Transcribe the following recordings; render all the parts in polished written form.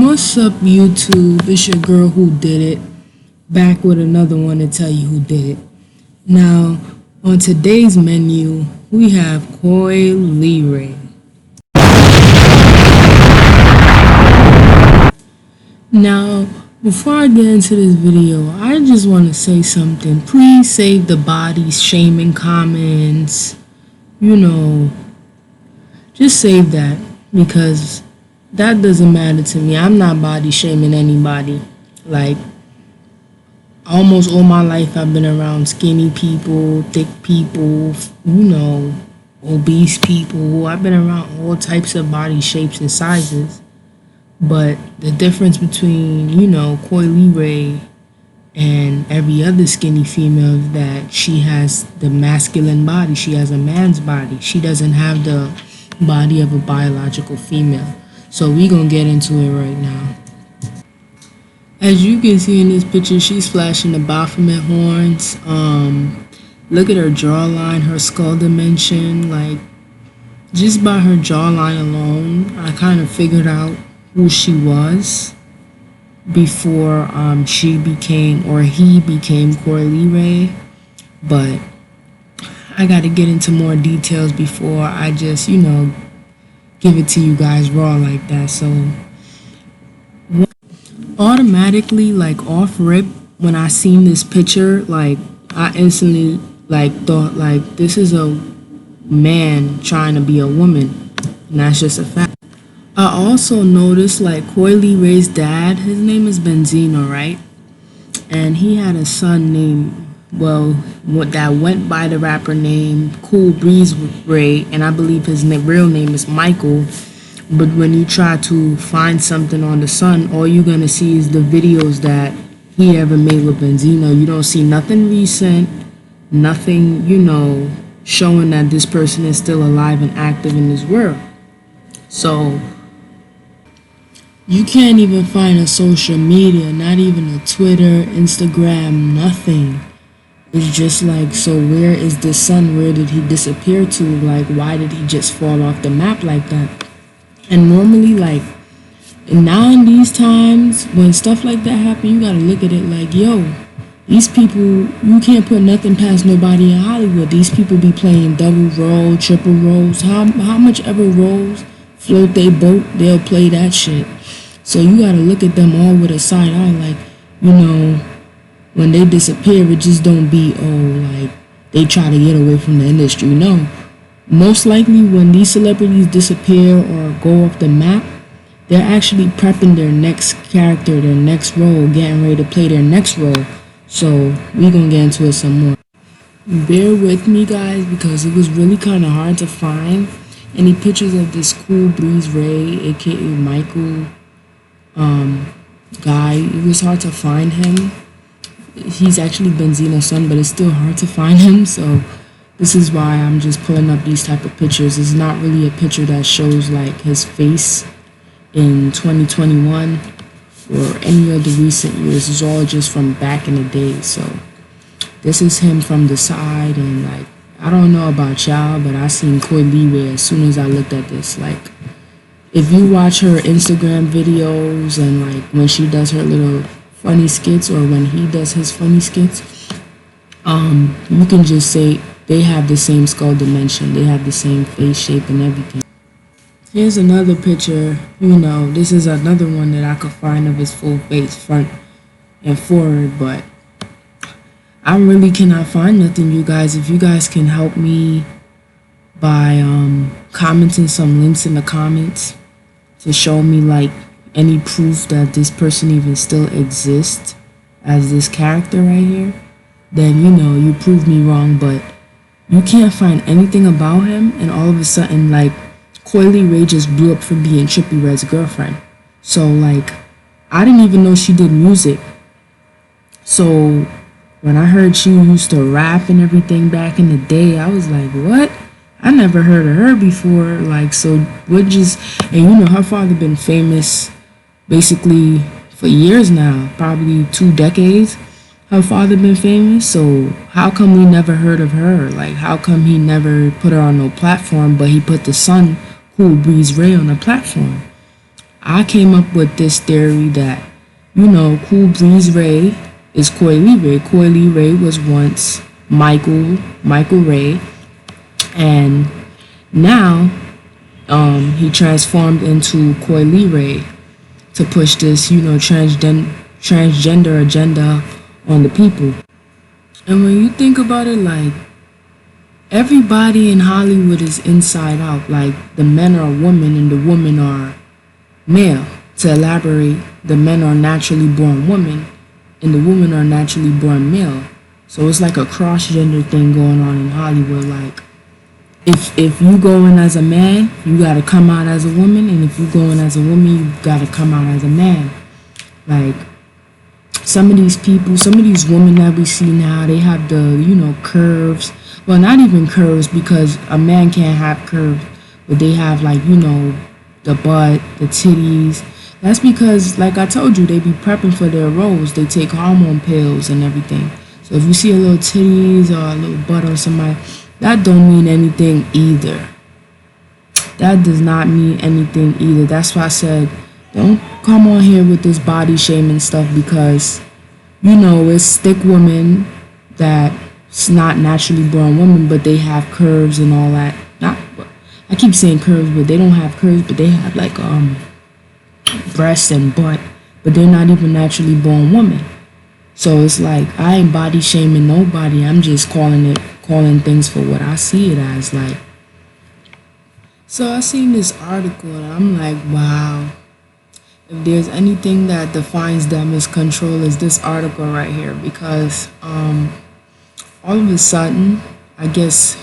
What's up, YouTube? It's your girl Who Did It, back with another one to tell you who did it. Now, on today's menu, we have Coi Leray. Now, before I get into this video, I just want to say something. Please save the body shaming comments. Just save that, because that doesn't matter to me. I'm not body shaming anybody. Like, almost all my life I've been around skinny people, thick people, obese people. I've been around all types of body shapes and sizes. But the difference between, Coi Leray and every other skinny female is that she has the masculine body. She has a man's body. She doesn't have the body of a biological female. So we gonna get into it right now. As you can see in this picture, she's flashing the Baphomet horns. Look at her jawline, her skull dimension. Like, just by her jawline alone, I kind of figured out who she was before he became Coi Leray. But I got to get into more details before I just, give it to you guys raw like that. So automatically, like, off rip, when I seen this picture, like, I instantly thought like this is a man trying to be a woman, and that's just a fact. I also noticed, like, Coi Leray's dad, his name is Benzino, right? And he had a son named, that went by the rapper name Coi Leray, and I believe his real name is Michael. But when you try to find something on the son, all you're gonna see is the videos that he ever made with Benzino. You don't see nothing recent, nothing, showing that this person is still alive and active in this world. So you can't even find a social media, not even a Twitter, Instagram, nothing. It's just like, so where is this son? Where did he disappear to? Like, why did he just fall off the map like that? And normally, like, now in these times, when stuff like that happen, you gotta look at it like, yo, these people, you can't put nothing past nobody in Hollywood. These people be playing double role, triple roles. How much ever roles float they boat, they'll play that shit. So you gotta look at them all with a side eye, like, when they disappear, it just don't be, like, they try to get away from the industry. No. Most likely when these celebrities disappear or go off the map, they're actually prepping their next character, their next role, getting ready to play their next role. So we're gonna get into it some more. Bear with me, guys, because it was really kind of hard to find any pictures of this Coi Leray, aka Michael, guy. It was hard to find him. He's actually Benzino's son, but it's still hard to find him. So this is why I'm just pulling up these type of pictures. It's not really a picture that shows like his face in 2021 or any of the recent years. It's all just from back in the day. So this is him from the side, and like, I don't know about y'all, but I seen Coi Leray as soon as I looked at this. Like, if you watch her Instagram videos and like when she does her little funny skits or when he does his funny skits, you can just say they have the same skull dimension, they have the same face shape and everything. Here's another picture. This is another one that I could find of his full face, front and forward, but I really cannot find nothing, you guys. If you guys can help me by commenting some links in the comments to show me like any proof that this person even still exists as this character right here, then you prove me wrong. But you can't find anything about him, and all of a sudden, like, Coi Leray just blew up for being Trippie Redd's girlfriend. So like, I didn't even know she did music. So when I heard she used to rap and everything back in the day, I was like, what? I never heard of her before. Like, so and her father been famous basically for years now, probably 2 decades. Her father been famous, so how come we never heard of her? Like, how come he never put her on no platform, but he put the son, Coi Leray, on a platform? I came up with this theory that, Cool Breeze Ray is Coi Leray. Coi Leray was once Michael Ray, and now he transformed into Coi Leray to push this, transgender agenda on the people. And when you think about it, like, everybody in Hollywood is inside out. Like, the men are women and the women are male. To elaborate, the men are naturally born women and the women are naturally born male. So it's like a cross-gender thing going on in Hollywood. Like, if you go in as a man, you gotta come out as a woman, and if you go in as a woman, you gotta come out as a man. Like, some of these women that we see now, they have the, curves. Well, not even curves, because a man can't have curves, but they have, like, the butt, the titties. That's because, like I told you, they be prepping for their roles. They take hormone pills and everything. So if you see a little titties or a little butt on somebody, that don't mean anything either. That does not mean anything either. That's why I said, don't come on here with this body shaming stuff, because, it's thick women that's not naturally born women, but they have curves and all that. I keep saying curves, but they don't have curves, but they have like breasts and butt, but they're not even naturally born women. So it's like, I ain't body shaming nobody. I'm just calling things for what I see it as. Like, so I seen this article and I'm like, wow. If there's anything that defines damage control, is this article right here, because all of a sudden, I guess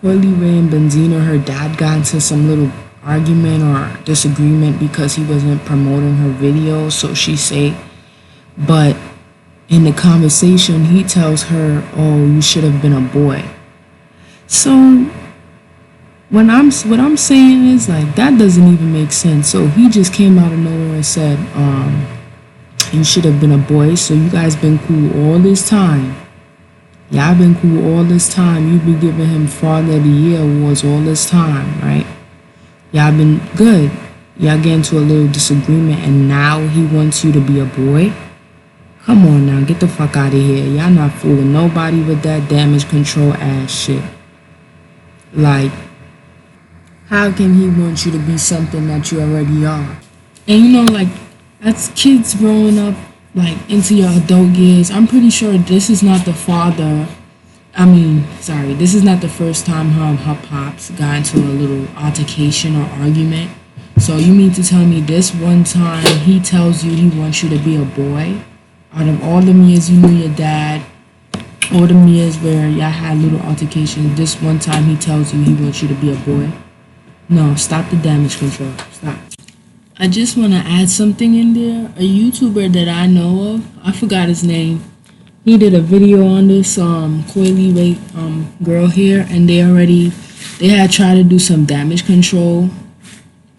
Coi Leray and Benzino, her dad, got into some little argument or disagreement because he wasn't promoting her video, so she say. But in the conversation, he tells her, "Oh, you should have been a boy." So what I'm saying is, like, that doesn't even make sense. So he just came out of nowhere and said, "You should have been a boy." So you guys been cool all this time. Y'all been cool all this time. You've been giving him Father of the Year awards all this time, right? Y'all been good. Y'all get into a little disagreement, and now he wants you to be a boy? Come on now, get the fuck out of here. Y'all not fooling nobody with that damage control ass shit. Like, how can he want you to be something that you already are? And like, as kids growing up, like, into your adult years, I'm pretty sure this is not the this is not the first time her and her pops got into a little altercation or argument. So you mean to tell me this one time he tells you he wants you to be a boy? Out of all the years you knew your dad, all the years where y'all had little altercations, this one time he tells you he wants you to be a boy? No, stop the damage control. Stop. I just want to add something in there. A YouTuber that I know of, I forgot his name, he did a video on this Coi Leray girl here, and they had tried to do some damage control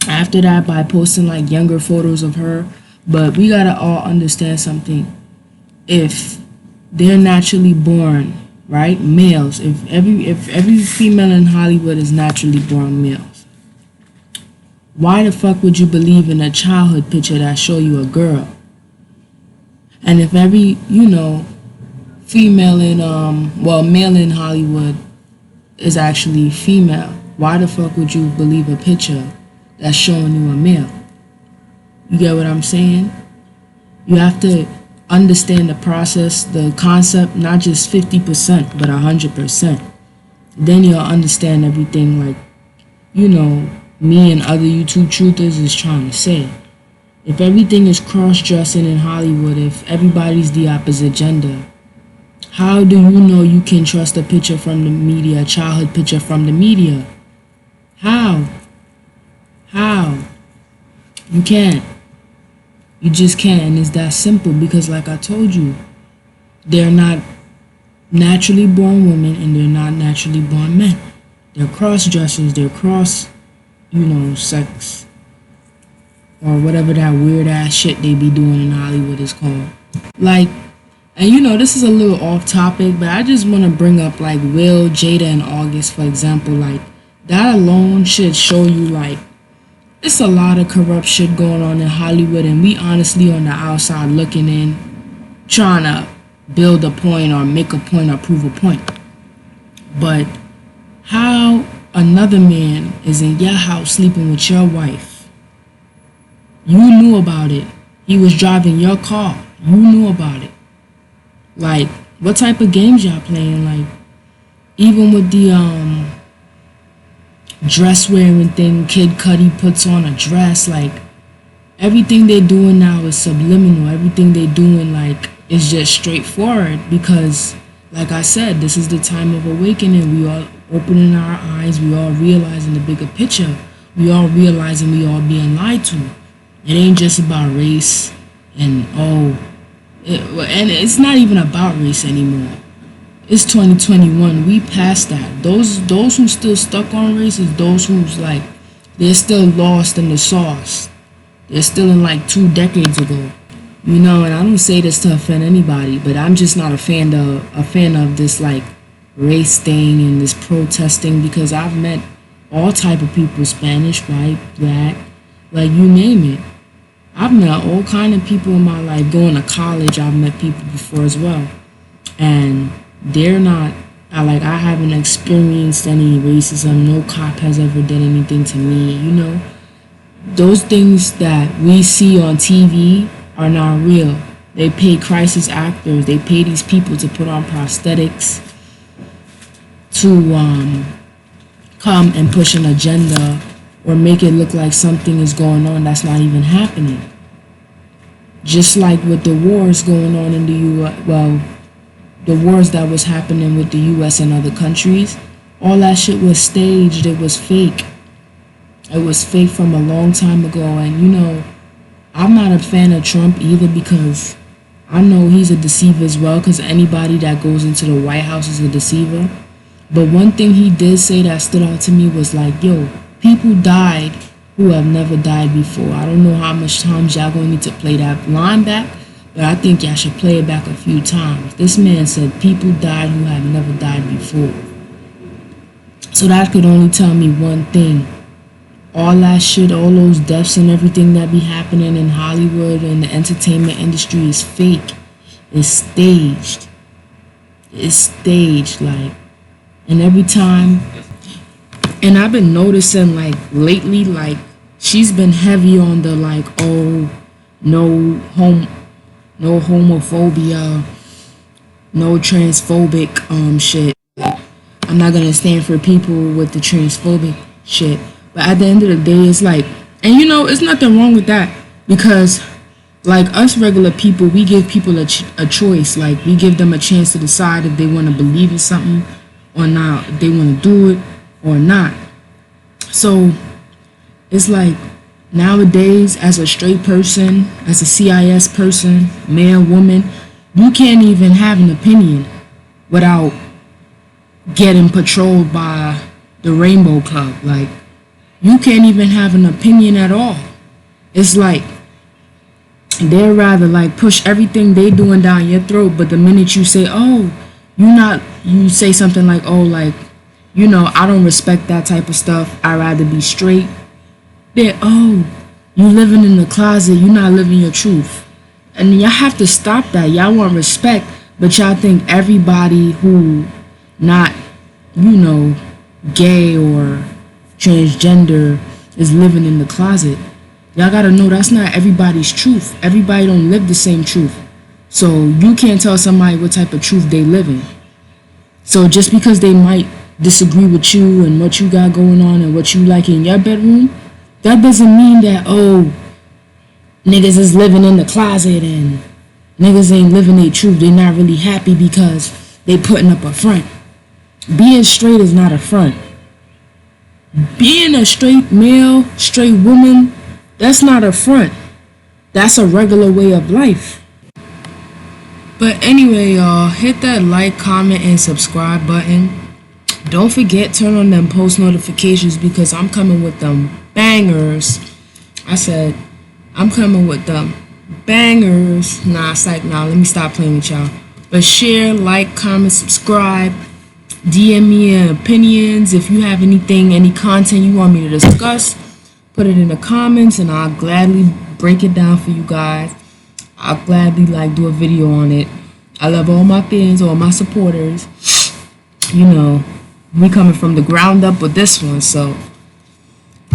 after that by posting like younger photos of her. But we gotta all understand something. If they're naturally born, right, males, if every female in Hollywood is naturally born males, why the fuck would you believe in a childhood picture that show you a girl? And if every, female in male in Hollywood is actually female, why the fuck would you believe a picture that's showing you a male? You get what I'm saying? You have to understand the process, the concept, not just 50%, but 100%. Then you'll understand everything, like, me and other YouTube truthers is trying to say. If everything is cross-dressing in Hollywood, if everybody's the opposite gender, how do you know you can trust a picture from the media, a childhood picture from the media? How? You can't. You just can't, and it's that simple, because like I told you, they're not naturally born women and they're not naturally born men. They're cross-dressers, they're cross, sex, or whatever that weird-ass shit they be doing in Hollywood is called. Like, and this is a little off-topic, but I just want to bring up, like, Will, Jada, and August, for example. Like, that alone should show you, like, it's a lot of corrupt shit going on in Hollywood, and we honestly on the outside looking in, trying to build a point or make a point or prove a point. But how another man is in your house sleeping with your wife, you knew about it. He was driving your car, you knew about it. Like, what type of games y'all playing? Like, even with the dress wearing thing, Kid Cudi puts on a dress, like, everything they're doing now is subliminal. Everything they're doing, like, is just straightforward, because like I said, this is the time of awakening. We all opening our eyes, we all realizing the bigger picture, we all realizing we all being lied to. It ain't just about race, and and it's not even about race anymore. It's 2021. We passed that. Those who still stuck on race is those who's like, they're still lost in the sauce. They're still in like 2 decades ago. You know, and I don't say this to offend anybody, but I'm just not a fan of this like race thing and this protesting, because I've met all type of people, Spanish, white, black, like you name it. I've met all kind of people in my life. Going to college, I've met people before as well, and they're not, I haven't experienced any racism. No cop has ever done anything to me, you know. Those things that we see on TV are not real. They pay crisis actors, they pay these people to put on prosthetics to come and push an agenda or make it look like something is going on that's not even happening. Just like with the wars going on in the U.S., well, the wars that was happening with the U.S. and other countries, all that shit was staged. It was fake. It was fake from a long time ago. And you know, I'm not a fan of Trump either, because I know he's a deceiver as well, because anybody that goes into the White House is a deceiver. But one thing he did say that stood out to me was like, yo, people died who have never died before. I don't know how much times y'all gonna need to play that line back, but I think y'all should play it back a few times. This man said people died who have never died before. So that could only tell me one thing. All that shit, all those deaths and everything that be happening in Hollywood and the entertainment industry is fake. It's staged. It's staged, like, and every time, and I've been noticing, like, lately, like, she's been heavy on the, like, oh, no homophobia, no transphobic shit. I'm not gonna stand for people with the transphobic shit. But at the end of the day, it's like, and you know, it's nothing wrong with that, because like us regular people, we give people a choice. Like, we give them a chance to decide if they want to believe in something or not, if they want to do it or not. So it's like, nowadays, as a straight person, as a CIS person, man, woman, you can't even have an opinion without getting patrolled by the Rainbow Club. Like, you can't even have an opinion at all. It's like they'd rather like push everything they doing down your throat, but the minute you say, oh, you say something like, oh, like, you know, I don't respect that type of stuff, I'd rather be straight. They're, oh, you living in the closet, you're not living your truth. And y'all have to stop that. Y'all want respect, but y'all think everybody who not, you know, gay or transgender is living in the closet. Y'all gotta know that's not everybody's truth. Everybody don't live the same truth. So you can't tell somebody what type of truth they live in. So just because they might disagree with you and what you got going on and what you like in your bedroom, that doesn't mean that, oh, niggas is living in the closet and niggas ain't living their truth. They're not really happy because they putting up a front. Being straight is not a front. Being a straight male, straight woman, that's not a front. That's a regular way of life. But anyway, y'all, hit that like, comment, and subscribe button. Don't forget, turn on them post notifications, because I'm coming with them bangers. I said, I'm coming with them bangers. Nah, psych, nah, let me stop playing with y'all. But share, like, comment, subscribe. DM me your opinions. If you have anything, any content you want me to discuss, put it in the comments and I'll gladly break it down for you guys. I'll gladly like do a video on it. I love all my fans, all my supporters. You know, we coming from the ground up with this one, so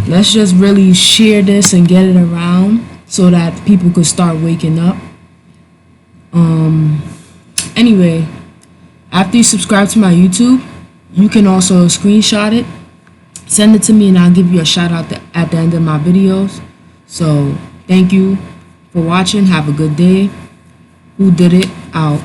let's just really share this and get it around so that people could start waking up. Anyway, after you subscribe to my YouTube, you can also screenshot it, send it to me, and I'll give you a shout out at the end of my videos. So thank you for watching. Have a good day. Who did it? Out.